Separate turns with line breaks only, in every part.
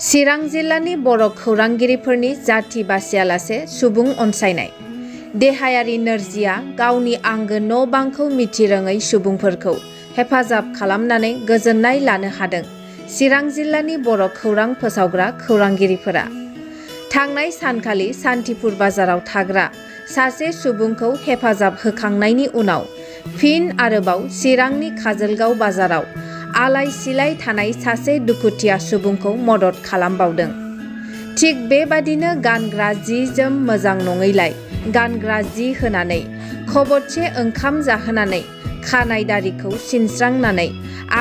चिरां जिल्लानि बर' खौरांगिरिफोरनि जाथि बासियालासे सुबुं अनसायनाय। देहायारि नोरजिया गावनि आंगो न' बांखौ मिथिरोङै सुबुंफोरखौ हेफाजाब खालामनानै गोजोननाय लानो हादों चिरां जिल्लानि बर' खौरां फोसावग्रा खौरांगिरिफोरा। थांनाय सानखालि सान्थिपुर बाजाराव थाग्रा सासे सुबुंखौ हेफाजाब होखांनायनि उनाव फिन आरोबाव चिरांनि काजलगाव बाजाराव आलाय सिलाय थानाय सासे दुखुथिया सुबुंखौ मदद खालामबावदों। थिग बेबादिनो गानग्रा जि जोम मोजां नङैलाय गानग्रा जि होनानै खबरसे ओंखाम जाहोनानै खानाय दारिखौ सिनस्रांनानै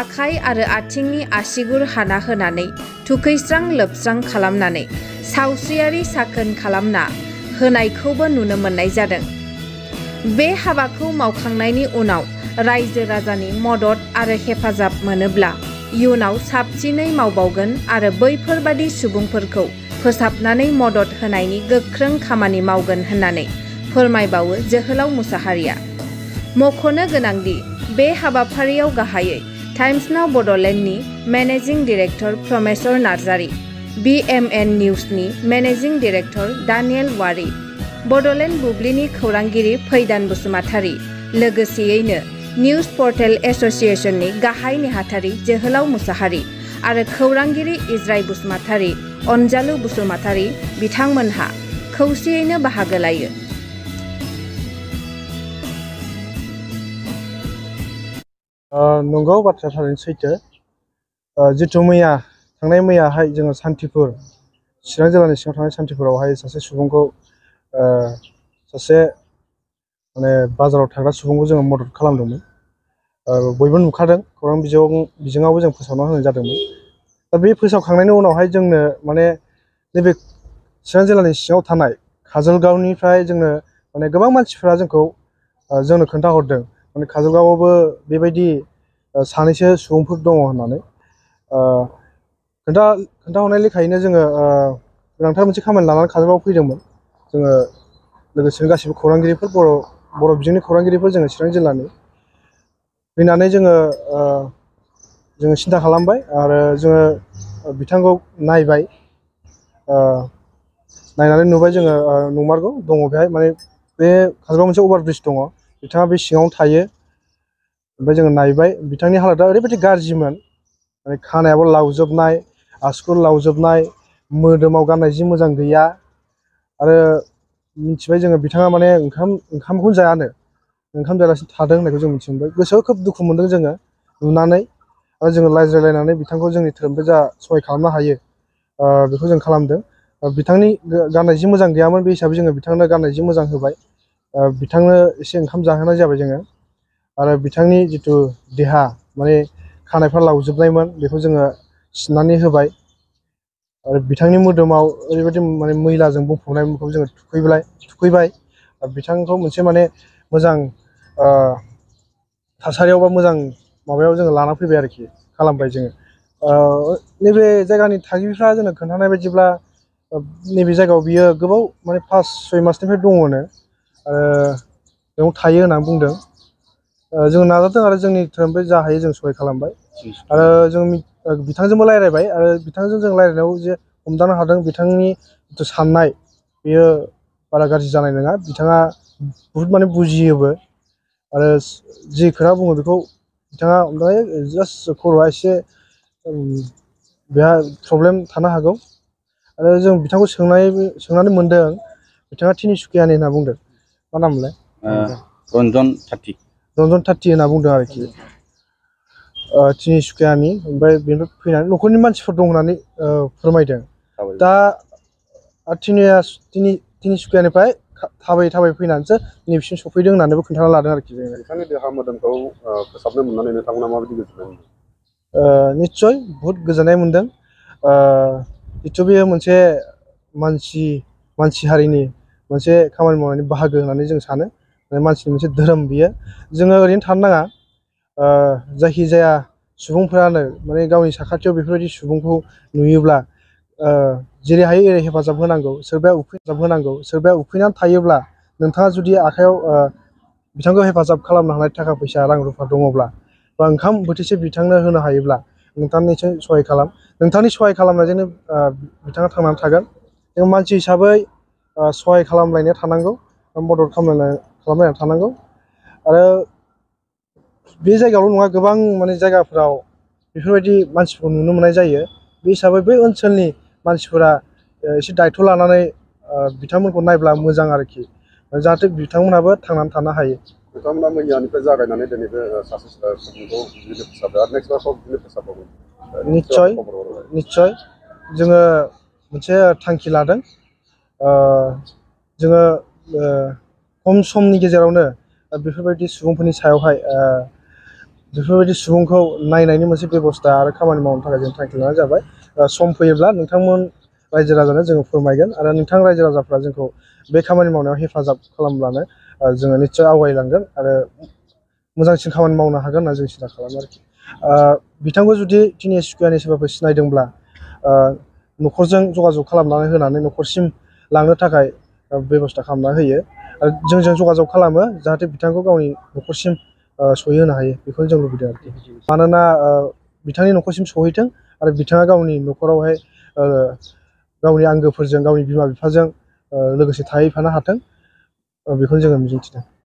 आखाइ आरो आथिंनि आसिगुर हाना होनानै थुखैस्रां लोबस्रां खालामनानै सावस्रियारि साखोन खालामना होनायखौबो नुनो मोननाय जादों। बे हाबाखौ मावखांनायनि उनाव रायजो राजानि मदद आरो हेफाजाब मोनोब्ला इयुनाव साबसिनै मावबावगोन आरो बैफोरबादि सुबुंफोरखौ फोसाबनानै मदद होनायनि गोख्रों खामानि मावगोन होननानै फोरमायबावो जोहोलाव मुसाहारिया। मख'नो गोनांदि बे हाबाफारियाव गाहायै टाइम्स नाउ बड'लेण्डनि managing director Pramesar Narzary, BMN निउजनि managing director Daniel Wary, Bodoland बुब्लिनि खौरांगिरि फैदान बसुमतारी, लोगोसेयैनो निउज पर्टेल एस'सिएशननि गाहाय नेहाथारि जोहोलाव मुसाहारि आरो खौरांगिरि इजराय बसुमतारी, अनजालु बसुमतारी बिथांमोनहा खौसेयैनो बाहागो लायो।
नंगौ बाथ्रा थारैनो सैथो। जिथु थांनाय मैयाहाय जोङो सान्थिपुर चिरां जिल्लानि सिङाव थानाय सान्थिपुरावहाय सासे सुबुंखौ सासे बाजाराव थाग्रा सुबुंखौ जोङो मदद खालामदोंमोन। बयबो नुखादों, खौरां बिजोङावबो जों फोसावना होनाय जादोंमोन। दा बे फोसावखांनायनि उनावहाय जोंनो नैबे चिरां जिल्लानि सिङाव थानाय काजलगावनिफ्राय जोंनो गोबां मानसिफोरा जोंनो खोन्थाहरदों काजलगावआवबो बेबायदि सानैसो सुबुंफोर दङ होननानै। खोन्थाहरनाय लेखायैनो जोङो गोनांथार मोनसे खामानि लानानै काजलगावआव फैदोंमोन। जोङो लोगोसेनो गासिबो खौरांगिरिफोर बर' बिजोंनि खौरांगिरिफोर जोङो चिरां जिल्लानि फैनानै जोङो सिन्था खालामबाय आरो जोङो बिथांखौ नायबाय। नायनानै नुबाय जोङो नंमारगौ दङ बेहाय बे काजलगावआव मोनसे अभारब्रिज दङ, बिथाङा बे सिङावनो थायो। ओमफ्राय जोङो नायबाय बिथांनि हालोदा ओरैबायदि गाज्रिमोन, खानायाबो लावजोबनाय, आसुगुर लावजोबनाय, मोदोमाव गाननाय जि मोजां गैया आरो मिथिबाय जोङो बिथाङा ओंखामखौनो जायानो, ओंखाम जायालासिनो थादों होननायखौ जों मिथि मोनबाय। गोसोआव खोब दुखु मोनदों जोङो नुनानै, आरो जोङो रायज्लायलायनानै बिथांखौ जोंनि धोरोमनिफ्राय जा सहाय खालामनो हायो बेखौ जों खालामदों। बिथांनि गाननाय जि मोजां गैयामोन, बे हिसाबै जोङो बिथांनो गाननाय जि मोजां होबाय। बिथांनो एसे ओंखाम जाहोनाय जाबाय जोङो। आरो बिथांनि जिथु देहा खानायफ्रा लावजोबनायमोन बेखौ जोङो सिननानै होबाय। आरो बिथांनि मोदोमाव ओरैबायदि मैलाजों बुंफबनायखौ जोङो थुखैबाय। बिथांखौ मोनसे मोजां थासारियाव बा मोजां माबायाव जोङो लाना फैबाय आरोखि, खालामबाय जोङो। नैबे जायगानि थागिबिफ्रा जोंनो खोन्थानाय बायदिब्ला नैबे जायगायाव बियो गोबाव 5-6 मासनिफ्राय दङनो, बेयाव थायो होननानै बुंदों। जों नाजादों आरो जोंनि धोरोमनिफ्राय जा हायो जों सहाय खालामबाय। आरो जों बिथांजोंबो रायज्लायबाय, आरो बिथांजों जों रायज्लायनायाव जे हमदांनो हादों बिथांनि जिथु साननाय बेयो बारा गाज्रि जानाय नङा। बिथाङा बुहुद बुजियोबो, आरो जि खोथा बुङो बेखौ बिथाङा जास्ट खर'आ एसे बेहा प्रब्लेम थानो हागौ। आरो जों बिथांखौ सोंनानै मोनदों बिथाङा तिनिसुकियानि होनना बुंदों। मा नाममोनलाय?
रन्जन थाथि
होनना बुंदों आरोखि, तिनिसुकियानि। ओमफ्राय बेनिफ्राय फैनानै न'खरनि मानसिफोर दं होननानै फोरमायदों। दा तिनिसुकियानिफ्राय थाबायै फैनानैसो नैबेसिम सफैदों होननानैबो खोन्थाना लादों आरोखि।
बिथांनि देहा मोदोमखौ फोसाबनो मोननानै नोंथांमोना माबायदि गोजोननाय मोनदों?
निस्सय बहुद गोजोननाय मोनदों। जिथु बेयो मोनसे मानसि हारिनि मोनसे खामानि मावनायनि बाहागो होननानै जों सानो। मानसिनि मोनसे धोरोम बियो। जोङो ओरैनो थानो नाङा। जायखिजाया सुबुंफोरानो गावनि साखाथियाव बेफोरबायदि सुबुंखौ नुयोब्ला जेरै हायो एरै हेफाजाब होनांगौ। सोरबाया हेफाजाब होनांगौ, सोरबाया उखैनानै थायोब्ला नोंथाङा जुदि आखाइयाव बिथांखौ हेफाजाब खालामनो हानाय थाखा फैसा रां रुफा दङब्ला, बा ओंखाम बोथिसे बिथांनो होनो हायोब्ला नोंथाङा निसय सहाय खालाम नोंथांनि सहाय खालामनायजोंनो बिथाङा थांनानै थागोन जों मानसि हिसाबै सहाय खालामलायनो थानांगौ मदद खालामलायना थानांगौ आरो बे जायगायावल' नङा गोबां माने जायगाफोराव बेफोरबायदि मानसिफोरखौ नुनो मोननाय जायो बे हिसाबै बै ओनसोलनि मानसिफोरा एसे दायथ' लानानै बिथांमोनखौ नायब्ला मोजां आरोखि जाहाथे बिथांमोनाबो थांनानै थानो हायो
नोंथांमोना मैयानिफ्राय जागायनानै दिनै बे सासे सुबुंखौ बिदिनो फोसाबदों आरो नेक्स्ट बाराव बिदिनो फोसाबबावगोन
निस्सय जोङो मोनसे थांखि लादों जोङो खम समनि गेजेरावनो बेफोरबायदि सुबुंफोरनि सायावहाय बेफोरबायदि सुबुंखौ नायनायनि मोनसे बेबस्था आरो खामानि मावनो थाखाय जों थांखि लानाय जाबाय सम फैयोब्ला नोंथांमोन रायजो राजानो जोङो फोरमायगोन आरो नोंथां रायजो राजाफ्रा जोंखौ बे खामानि मावनायाव हेफाजाब खालामब्लानो जोङो निस्सय आवगायलांगोन आरो मोजांसिन खामानि मावनो हागोन होनना जों सिन्था खालामो आरोखि बिथांखौ जुदि तिनिसुकियानि सोरबाफोर सिनायदोंब्ला न'खरजों जगाजग खालामनानै होनानै न'खरसिम लांनो थाखाय बेबस्था खालामना होयो आरो जोंजों जगाजग खालामो जाहाथे बिथांखौ गावनि न'खरसिम सहैहोनो हायो बेखौनो जों लुबैदों आरोखि मानोना बिथांनि न'खरसिम सहैथों आरो बिथाङा गावनि न'खरावहाय गावनि आंगोफोरजों गावनि बिमा बिफाजों लोगोसे थाहैफानो हाथों बेखौनो जोङो मिजिंथिदों